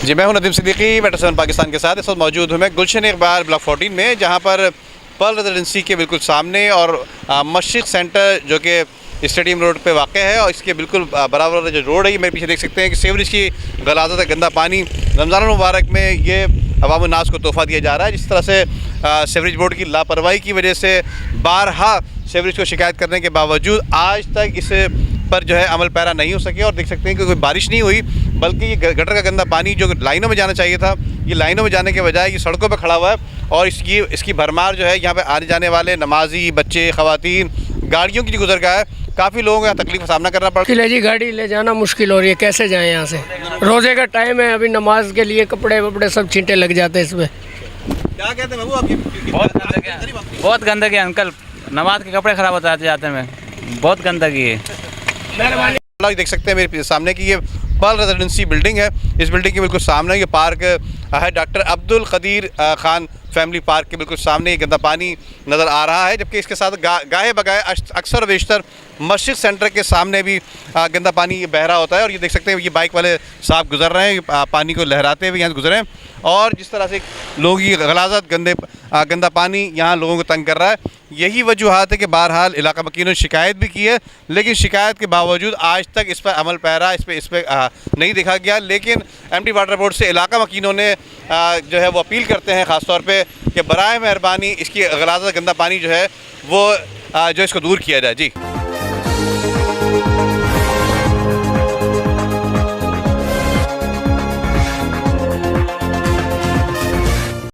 जी, मैं हूं नदीम सिद्दीकी मेट्रो 7 पाकिस्तान के साथ। इस वक्त मौजूद हूं मैं गुलशन इकबाल ब्लॉक 14 में, जहां पर पर्ल रेजिडेंसी के बिल्कुल सामने और मस्जिद सेंटर जो कि स्टेडियम रोड पे वाक़ है, और इसके बिल्कुल बराबर जो रोड है, ये मेरे पीछे देख सकते हैं कि सीवरेज की गलाजत है, गंदा पानी रमज़ान मुबारक में ये अवाम नास को तोहफ़ा दिया जा रहा है। जिस तरह से सीवरेज बोर्ड की लापरवाही की वजह से बारहा सीवरेज को शिकायत करने के बावजूद आज तक इस पर जो है अमल पैरा नहीं हो सके, और देख सकते हैं कि कोई बारिश नहीं हुई, बल्कि ये गटर का गंदा पानी जो लाइनों में जाना चाहिए था, ये लाइनों में जाने के बजाय ये सड़कों पर खड़ा हुआ है। और इसकी भरमार जो है यहाँ पे आने जाने वाले नमाजी बच्चे, ख़वातीन, गाड़ियों की गुजर का है। काफ़ी लोगों को यहाँ तकलीफ का सामना करना पड़ता है जी। गाड़ी ले जाना मुश्किल हो रही है, कैसे जाएं यहाँ से? रोज़े का टाइम है, अभी नमाज के लिए कपड़े वपड़े सब छींटे लग जाते हैं इसमें। क्या कहते हैं बाबू आप? बहुत गंदगी है अंकल, नमाज के कपड़े ख़राब होते जाते हैं, बहुत गंदगी है। देख सकते हैं मेरे सामने की ये पर्ल रेजिडेंसी बिल्डिंग है। इस बिल्डिंग के बिल्कुल सामने ये पार्क है, doctor Abdul Qadeer Khan family park के बिल्कुल सामने ये गंदा पानी नज़र आ रहा है। जबकि इसके साथ गाहे बगाए अक्सर बेशतर मस्जिद सेंटर के सामने भी गंदा पानी बह रहा होता है। और ये देख सकते हैं ये बाइक वाले साहब गुजर रहे हैं, पानी को लहराते हुए यहाँ से गुजरे हैं, और जिस तरह से लोगों की गलाजत गंदा पानी यहाँ लोगों को तंग कर रहा है। यही वजूहात है कि बहरहाल इलाका मकीनों ने शिकायत भी की है, लेकिन शिकायत के बावजूद आज तक इस पर अमल पैरा इस पर नहीं देखा गया। लेकिन एमटी वाटर बोर्ड से इलाका मकीनों ने जो है वो अपील करते हैं ख़ास तौर पे कि बराए मेहरबानी इसकी गलाजत गंदा पानी जो है वो जो इसको दूर किया जाए। जी।